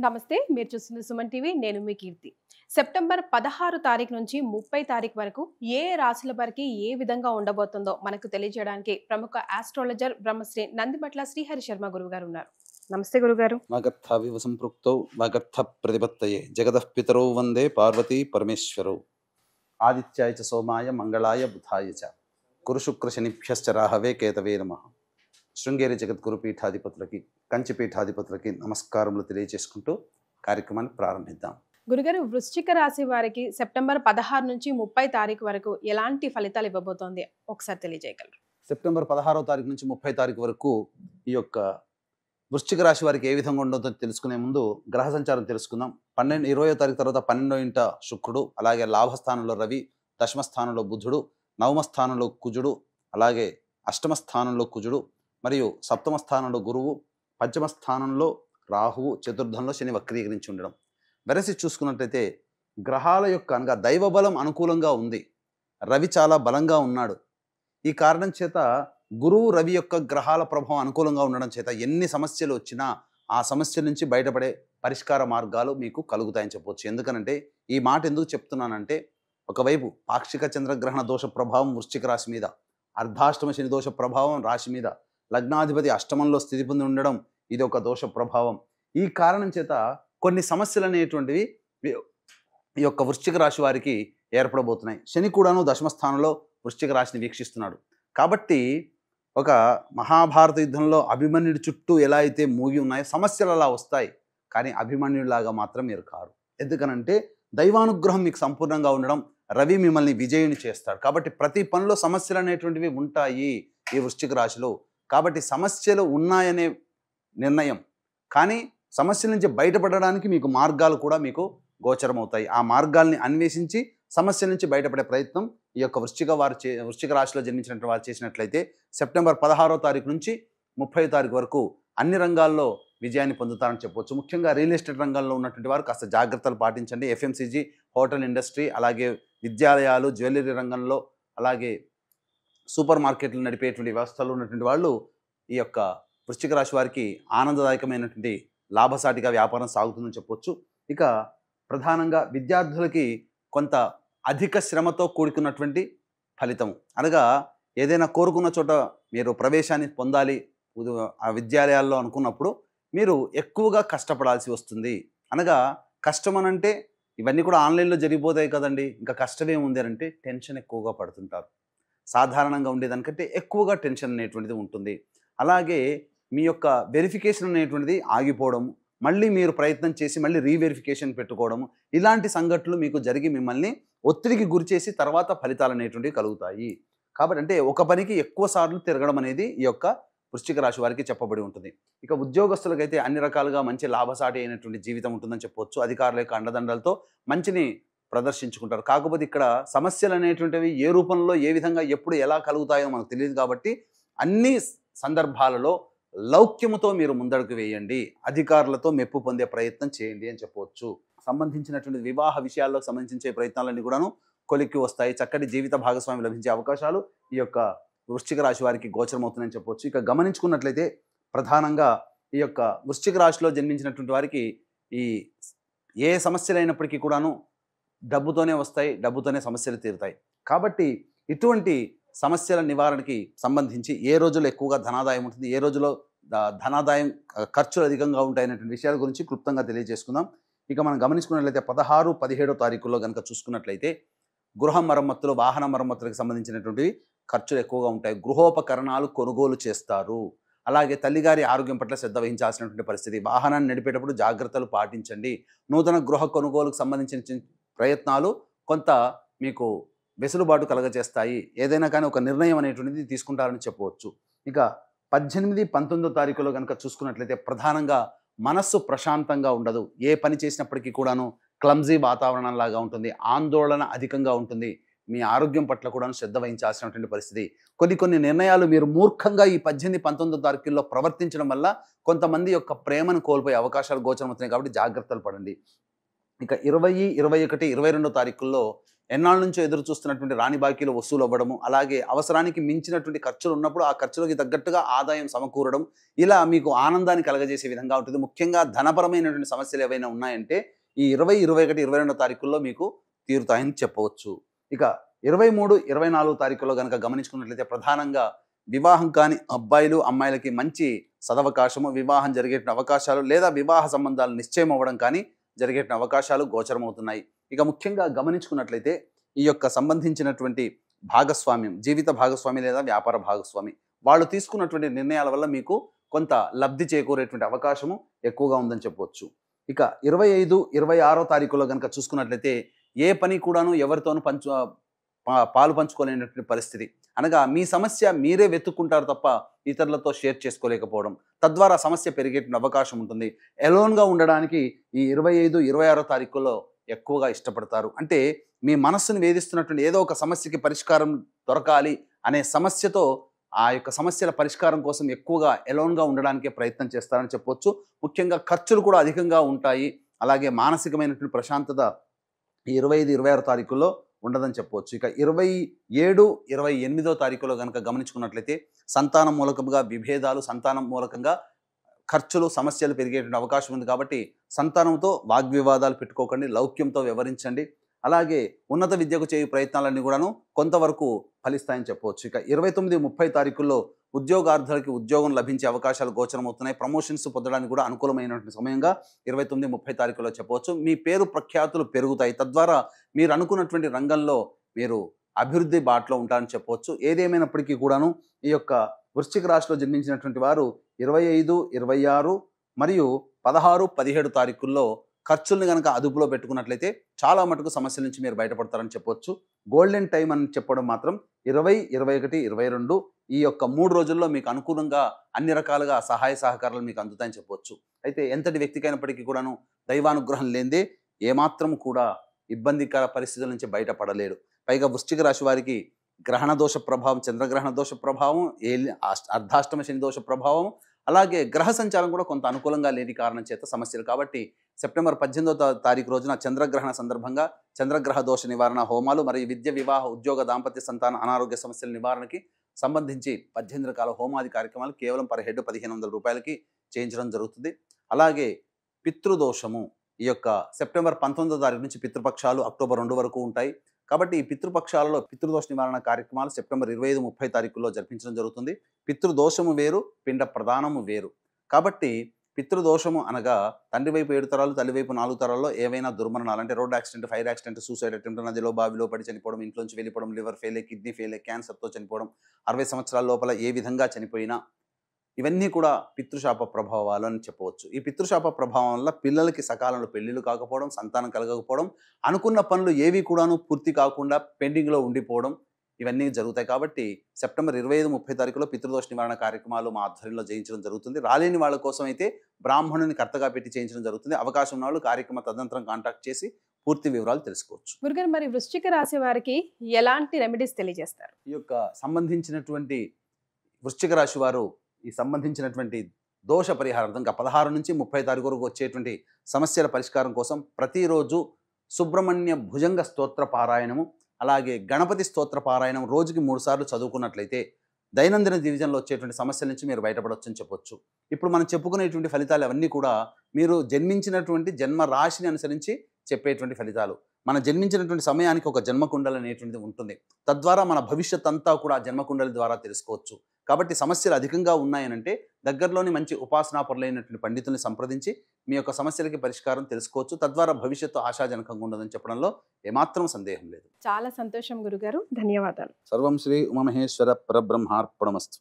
నమస్తే. మీరు చూస్తున్న సుమన్ టీవీ. నేను మీ కీర్తి. సెప్టెంబర్ 16 తారీఖు నుంచి 30 తారీఖు వరకు ఏ రాశుల వారికి ఏ విధంగా ఉండబోతుందో మనకు తెలియజేయడానికి ప్రముఖ ఆస్ట్రాలజర్ బ్రహ్మశ్రీ నందిమట్ల శ్రీహరి శర్మ గురుగారు ఉన్నారు. నమస్తే గురుగారు. వాగర్థావివ సంపృక్తౌ వాగర్థ ప్రతిపత్తయే జగతః పితరౌ వందే పార్వతీ పరమేశ్వరౌ ఆదిత్యాయ చ సోమాయ మంగళాయ బుధాయ చ గురు శుక్ర శనిభ్యశ్చ రాహవే కేతవే నమః. శృంగేరి జగద్గురు పీఠాధిపతులకి కంచి పీఠాధిపతులకి నమస్కారములు తెలియజేసుకుంటూ కార్యక్రమాన్ని ప్రారంభిద్దాం. గురుగారు, వృశ్చిక రాశి వారికి సెప్టెంబర్ 16 నుంచి 30 తారీఖు వరకు ఎలాంటి ఫలితాలు ఇవ్వబోతోంది ఒకసారి తెలియజేయగలరు? సెప్టెంబర్ 16వ తారీఖు నుంచి 30 తారీఖు వరకు ఈ యొక్క వృశ్చిక రాశి వారికి ఏ విధంగా ఉండదో తెలుసుకునే ముందు గ్రహ సంచారం తెలుసుకుందాం. 20వ తారీఖు తర్వాత 12వ ఇంట శుక్రుడు, అలాగే లాభస్థానంలో రవి, దశమ స్థానంలో బుధుడు, నవమ స్థానంలో కుజుడు, అలాగే అష్టమ స్థానంలో కుజుడు మరియు సప్తమ స్థానంలో గురువు, పంచమ స్థానంలో రాహువు, చతుర్థంలో శని వక్రీకరించి ఉండడం. వెరసి చూసుకున్నట్లయితే గ్రహాల యొక్క అనగా దైవ బలం అనుకూలంగా ఉంది. రవి చాలా బలంగా ఉన్నాడు. ఈ కారణం చేత గురువు రవి యొక్క గ్రహాల ప్రభావం అనుకూలంగా ఉండడం చేత ఎన్ని సమస్యలు వచ్చినా ఆ సమస్యల నుంచి బయటపడే పరిష్కార మార్గాలు మీకు కలుగుతాయని చెప్పవచ్చు. ఎందుకనంటే ఈ మాట ఎందుకు చెప్తున్నానంటే, ఒకవైపు పాక్షిక చంద్రగ్రహణ దోష ప్రభావం వృశ్చిక రాశి మీద, అర్ధాష్టమ శని దోష ప్రభావం రాశి మీద, లగ్నాధిపతి అష్టమంలో స్థితి పొంది ఉండడం ఇది ఒక దోష ప్రభావం. ఈ కారణం చేత కొన్ని సమస్యలు అనేటువంటివి ఈ యొక్క వృశ్చిక రాశి వారికి ఏర్పడబోతున్నాయి. శని కూడాను దశమ స్థానంలో వృశ్చిక రాశిని వీక్షిస్తున్నాడు. కాబట్టి ఒక మహాభారత యుద్ధంలో అభిమన్యుడి చుట్టూ ఎలా అయితే మూగి ఉన్నాయో సమస్యలు అలా వస్తాయి, కానీ అభిమన్యుడిలాగా మాత్రం మీరు కారు. ఎందుకనంటే దైవానుగ్రహం మీకు సంపూర్ణంగా ఉండడం, రవి మిమ్మల్ని విజయుని చేస్తాడు. కాబట్టి ప్రతి పనిలో సమస్యలు అనేటువంటివి ఉంటాయి ఈ వృశ్చిక రాశిలో. కాబట్టి సమస్యలు ఉన్నాయనే నిర్ణయం, కానీ సమస్యల నుంచి బయటపడడానికి మీకు మార్గాలు కూడా మీకు గోచరమవుతాయి. ఆ మార్గాల్ని అన్వేషించి సమస్య నుంచి బయటపడే ప్రయత్నం ఈ యొక్క వృశ్చిక రాశిలో జన్మించినటువంటి వారు చేసినట్లయితే సెప్టెంబర్ 16వ తారీఖు నుంచి 30వ తారీఖు వరకు అన్ని రంగాల్లో విజయాన్ని పొందుతారని చెప్పవచ్చు. ముఖ్యంగా రియల్ ఎస్టేట్ రంగంలో ఉన్నటువంటి వారు కాస్త జాగ్రత్తలు పాటించండి. ఎఫ్ఎంసీజీ, హోటల్ ఇండస్ట్రీ, అలాగే విద్యాలయాలు, జ్యువెలరీ రంగంలో, అలాగే సూపర్ మార్కెట్లు నడిపేటువంటి వ్యవస్థలో ఉన్నటువంటి వాళ్ళు ఈ యొక్క వృశ్చిక రాశి వారికి ఆనందదాయకమైనటువంటి లాభసాటిగా వ్యాపారం సాగుతుందని చెప్పవచ్చు. ఇక ప్రధానంగా విద్యార్థులకి కొంత అధిక శ్రమతో కూడుకున్నటువంటి ఫలితం, అనగా ఏదైనా కోరుకున్న చోట మీరు ప్రవేశాన్ని పొందాలి ఆ విద్యాలయాల్లో అనుకున్నప్పుడు మీరు ఎక్కువగా కష్టపడాల్సి వస్తుంది. అనగా కష్టం అనంటే ఇవన్నీ కూడా ఆన్లైన్లో జరిగిపోతాయి కదండి, ఇంకా కష్టమే ఉంది అని అంటే టెన్షన్ ఎక్కువగా పడుతుంటారు. సాధారణంగా ఉండేదానికంటే ఎక్కువగా టెన్షన్ అనేటువంటిది ఉంటుంది. అలాగే మీ యొక్క వెరిఫికేషన్ అనేటువంటిది ఆగిపోవడం, మళ్ళీ మీరు ప్రయత్నం చేసి మళ్ళీ రీవెరిఫికేషన్ పెట్టుకోవడం, ఇలాంటి సంఘటనలు మీకు జరిగి మిమ్మల్ని ఒత్తిడికి గురి చేసి తర్వాత ఫలితాలు అనేటువంటివి కలుగుతాయి. కాబట్టి అంటే ఒక పనికి ఎక్కువ సార్లు తిరగడం అనేది ఈ యొక్క వృశ్చిక రాశి వారికి చెప్పబడి ఉంటుంది. ఇక ఉద్యోగస్తులకైతే అన్ని రకాలుగా మంచి లాభసాటి అయినటువంటి జీవితం ఉంటుందని చెప్పవచ్చు. అధికారుల యొక్క అండదండలతో మంచిని ప్రదర్శించుకుంటారు. కాకపోతే ఇక్కడ సమస్యలు అనేటువంటివి ఏ రూపంలో ఏ విధంగా ఎప్పుడు ఎలా కలుగుతాయో మనకు తెలియదు. కాబట్టి అన్ని సందర్భాలలో లౌక్యముతో మీరు ముందడుగు వేయండి, అధికారులతో మెప్పు పొందే ప్రయత్నం చేయండి అని చెప్పవచ్చు. సంబంధించినటువంటి వివాహ విషయాల్లో సంబంధించే ప్రయత్నాలన్నీ కూడాను కొలిక్కి వస్తాయి. చక్కటి జీవిత భాగస్వామి లభించే అవకాశాలు ఈ యొక్క వృశ్చిక రాశి వారికి గోచరమవుతుందని చెప్పవచ్చు. ఇక గమనించుకున్నట్లయితే ప్రధానంగా ఈ యొక్క వృశ్చిక రాశిలో జన్మించినటువంటి వారికి ఈ ఏ సమస్యలు అయినప్పటికీ కూడాను డబ్బుతోనే వస్తాయి, డబ్బుతోనే సమస్యలు తీరుతాయి. కాబట్టి ఇటువంటి సమస్యల నివారణకి సంబంధించి ఏ రోజులో ఎక్కువగా ధనాదాయం ఉంటుంది, ఏ రోజులో ధనాదాయం ఖర్చులు అధికంగా ఉంటాయనేటువంటి విషయాల గురించి క్లుప్తంగా తెలియజేసుకుందాం. ఇక మనం గమనించుకున్నట్లయితే 16, 17 తారీఖుల్లో కనుక చూసుకున్నట్లయితే గృహ మరమ్మతులు, వాహన మరమ్మతులకు సంబంధించినటువంటి ఖర్చులు ఎక్కువగా ఉంటాయి. గృహోపకరణాలు కొనుగోలు చేస్తారు. అలాగే తల్లిగారి ఆరోగ్యం పట్ల శ్రద్ధ వహించాల్సినటువంటి పరిస్థితి. వాహనాన్ని నడిపేటప్పుడు జాగ్రత్తలు పాటించండి. నూతన గృహ కొనుగోలుకు సంబంధించిన ప్రయత్నాలు కొంత మీకు వెసులుబాటు కలగజేస్తాయి. ఏదైనా కానీ ఒక నిర్ణయం అనేటువంటిది తీసుకుంటారని చెప్పవచ్చు. ఇక 18, 19 తారీఖులో కనుక చూసుకున్నట్లయితే ప్రధానంగా మనస్సు ప్రశాంతంగా ఉండదు. ఏ పని చేసినప్పటికీ కూడాను క్లమ్జీ వాతావరణంలాగా ఉంటుంది. ఆందోళన అధికంగా ఉంటుంది. మీ ఆరోగ్యం పట్ల కూడా శ్రద్ధ వహించాల్సినటువంటి పరిస్థితి. కొన్ని నిర్ణయాలు మీరు మూర్ఖంగా ఈ 18, 19 తారీఖుల్లో ప్రవర్తించడం వల్ల కొంతమంది యొక్క ప్రేమను కోల్పోయే అవకాశాలు గోచరమవుతున్నాయి. కాబట్టి జాగ్రత్తలు పడండి. ఇక 20, 21, 22 తారీఖుల్లో ఎన్నాళ్ళ నుంచో ఎదురు చూస్తున్నటువంటి రాని బాకీలు వసూలు అవ్వడము, అలాగే అవసరానికి మించినటువంటి ఖర్చులు ఉన్నప్పుడు ఆ ఖర్చులకి తగ్గట్టుగా ఆదాయం సమకూరడం, ఇలా మీకు ఆనందాన్ని కలగజేసే విధంగా ఉంటుంది. ముఖ్యంగా ధనపరమైనటువంటి సమస్యలు ఏవైనా ఉన్నాయంటే ఈ 20, 21, 22 తారీఖుల్లో మీకు తీరుతాయని చెప్పవచ్చు. ఇక 23, 24 తారీఖుల్లో కనుక గమనించుకున్నట్లయితే ప్రధానంగా వివాహం కాని అబ్బాయిలు అమ్మాయిలకి మంచి సదవకాశము, వివాహం జరిగేట అవకాశాలు లేదా వివాహ సంబంధాలు నిశ్చయం అవ్వడం కానీ జరిగేట అవకాశాలు గోచరమవుతున్నాయి. ఇక ముఖ్యంగా గమనించుకున్నట్లయితే ఈ యొక్క సంబంధించినటువంటి భాగస్వామ్యం, జీవిత భాగస్వామి లేదా వ్యాపార భాగస్వామి, వాళ్ళు తీసుకున్నటువంటి నిర్ణయాల వల్ల మీకు కొంత లబ్ధి చేకూరేటువంటి అవకాశము ఎక్కువగా ఉందని చెప్పవచ్చు. ఇక 25, 26 తారీఖులో కనుక చూసుకున్నట్లయితే ఏ పని కూడాను ఎవరితోనూ పాలు పంచుకోలేనటువంటి పరిస్థితి. అనగా మీ సమస్య మీరే వెతుక్కుంటారు తప్ప ఇతరులతో షేర్ చేసుకోలేకపోవడం, తద్వారా సమస్య పెరిగేటువంటి అవకాశం ఉంటుంది. ఎలోన్గా ఉండడానికి ఈ 25, 26 తారీఖుల్లో ఎక్కువగా ఇష్టపడతారు. అంటే మీ మనస్సును వేధిస్తున్నటువంటి ఏదో ఒక సమస్యకి పరిష్కారం దొరకాలి అనే సమస్యతో ఆ యొక్క సమస్యల పరిష్కారం కోసం ఎక్కువగా ఎలోన్గా ఉండడానికే ప్రయత్నం చేస్తారని చెప్పవచ్చు. ముఖ్యంగా ఖర్చులు కూడా అధికంగా ఉంటాయి. అలాగే మానసికమైనటువంటి ప్రశాంతత ఈ 25, 26 తారీఖుల్లో ఉండదని చెప్పవచ్చు. ఇక 27, 28 తారీఖులో కనుక గమనించుకున్నట్లయితే సంతానం మూలకంగా విభేదాలు, సంతానం మూలకంగా ఖర్చులు, సమస్యలు పెరిగేటువంటి అవకాశం ఉంది. కాబట్టి సంతానంతో వాగ్వివాదాలు పెట్టుకోకండి, లౌక్యంతో వ్యవహరించండి. అలాగే ఉన్నత విద్యకు చేయు ప్రయత్నాలన్నీ కూడాను కొంతవరకు ఫలిస్తాయని చెప్పవచ్చు. ఇక 29, 30 తారీఖుల్లో ఉద్యోగార్థులకి ఉద్యోగం లభించే అవకాశాలు గోచరమవుతున్నాయి. ప్రమోషన్స్ పొందడానికి కూడా అనుకూలమైనటువంటి సమయంగా 29, 30 తారీఖుల్లో చెప్పవచ్చు. మీ పేరు ప్రఖ్యాతులు పెరుగుతాయి. తద్వారా మీరు అనుకున్నటువంటి రంగంలో మీరు అభివృద్ధి బాటలో ఉంటారని చెప్పవచ్చు. ఏదేమైనప్పటికీ కూడాను ఈ యొక్క వృశ్చిక రాశిలో జన్మించినటువంటి వారు 25, 26 మరియు 16, 17 తారీఖుల్లో ఖర్చుల్ని కనుక అదుపులో పెట్టుకున్నట్లయితే చాలా మటుకు సమస్యల నుంచి మీరు బయటపడతారని చెప్పవచ్చు. గోల్డెన్ టైం అని చెప్పడం మాత్రం 20, 21, 22 ఈ యొక్క 3 రోజుల్లో మీకు అనుకూలంగా అన్ని రకాలుగా సహాయ సహకారాలు మీకు అందుతాయని చెప్పవచ్చు. అయితే ఎంతటి వ్యక్తికైనప్పటికీ కూడాను దైవానుగ్రహం లేనిదే ఏమాత్రం కూడా ఇబ్బందికర పరిస్థితుల నుంచి బయటపడలేరు. పైగా వృశ్చిక రాశి వారికి గ్రహణ దోష ప్రభావం, చంద్రగ్రహణ దోష ప్రభావం, అర్ధాష్టమ శని దోష ప్రభావం, అలాగే గ్రహ సంచారం కూడా కొంత అనుకూలంగా లేని కారణం చేత సమస్యలు. కాబట్టి సెప్టెంబర్ 18వ తారీఖు రోజున చంద్రగ్రహణ సందర్భంగా చంద్రగ్రహ దోష నివారణ హోమాలు మరియు విద్య, వివాహ, ఉద్యోగ, దాంపత్య, సంతాన, అనారోగ్య సమస్యల నివారణకి సంబంధించి 18 రకాల హోమాది కార్యక్రమాలు కేవలం పర్ హెడ్ 1500 రూపాయలకి చేయించడం జరుగుతుంది. అలాగే పితృదోషము ఈ యొక్క సెప్టెంబర్ 19వ తారీఖు నుంచి పితృపక్షాలు అక్టోబర్ 2 వరకు ఉంటాయి. కాబట్టి ఈ పితృపక్షాలలో పితృదోష నివారణ కార్యక్రమాలు సెప్టెంబర్ 25, 30 తారీఖుల్లో జరిపించడం జరుగుతుంది. పితృదోషము వేరు, పిండ ప్రదానము వేరు. కాబట్టి పితృదోషము అనగా తండ్రి వైపు 7 తరాలు, తల్లి వైపు 4 తరాల్లో ఏవైనా దుర్మరణాలు అంటే road accident, fire accident, suicide attempt, నదిలో బావిలో పడి చనిపోవడం, ఇంట్లోంచి వెళ్ళిపోవడం, లివర్ ఫెయిల్, కిడ్నీ ఫెయిల్, క్యాన్సర్తో చనిపోవడం, 60 సంవత్సరాల లోపల ఏ విధంగా చనిపోయినా ఇవన్నీ కూడా పితృశాప ప్రభావాలు అని చెప్పవచ్చు. ఈ పితృశాప ప్రభావం వల్ల పిల్లలకి సకాలంలో పెళ్లిళ్ళు కాకపోవడం, సంతానం కలగకపోవడం, అనుకున్న పనులు ఏవి కూడాను పూర్తి కాకుండా పెండింగ్లో ఉండిపోవడం, ఇవన్నీ జరుగుతాయి. కాబట్టి సెప్టెంబర్ 25, 30 తారీఖులో పితృదోష నివారణ కార్యక్రమాలు మా ఆధ్వర్యంలో చేయించడం జరుగుతుంది. రాలేని వాళ్ళ కోసం అయితే బ్రాహ్మణుని కర్తగా పెట్టి చేయించడం జరుగుతుంది. అవకాశం ఉన్న వాళ్ళు కార్యక్రమ తదనంతరం కాంటాక్ట్ చేసి పూర్తి వివరాలు తెలుసుకోవచ్చు. గురుగారు, మరి వృశ్చిక రాశి వారికి ఎలాంటి రెమెడీస్ తెలియజేస్తారు? ఈ యొక్క సంబంధించినటువంటి వృశ్చిక రాశి వారు ఈ సంబంధించినటువంటి దోష పరిహారార్థం 16 నుంచి 30 తారీఖు వరకు వచ్చేటువంటి సమస్యల పరిష్కారం కోసం ప్రతిరోజు సుబ్రహ్మణ్య భుజంగ స్తోత్ర పారాయణము, అలాగే గణపతి స్తోత్ర పారాయణం రోజుకి 3 సార్లు చదువుకున్నట్లయితే దైనందిన జీవితంలో వచ్చేటువంటి సమస్యల నుంచి మీరు బయటపడవచ్చు అని చెప్పొచ్చు. ఇప్పుడు మనం చెప్పుకునేటువంటి ఫలితాలు అవన్నీ కూడా మీరు జన్మించినటువంటి జన్మ రాశిని అనుసరించి చెప్పేటువంటి ఫలితాలు. మన జన్మించినటువంటి సమయానికి ఒక జన్మకుండలి అనేటువంటిది ఉంటుంది. తద్వారా మన భవిష్యత్ అంతా కూడా ఆ జన్మకుండలి ద్వారా తెలుసుకోవచ్చు. కాబట్టి సమస్యలు అధికంగా ఉన్నాయనంటే దగ్గరలోని మంచి ఉపాసనాపరులైనటువంటి పండితుల్ని సంప్రదించి మీ యొక్క సమస్యలకి పరిష్కారం తెలుసుకోవచ్చు. తద్వారా భవిష్యత్తు ఆశాజనకంగా ఉండదని చెప్పడంలో ఏమాత్రం సందేహం లేదు. చాలా సంతోషం గురుగారు, ధన్యవాదాలు. సర్వం శ్రీ ఉమామహేశ్వర పరబ్రహ్మార్పణమస్తు.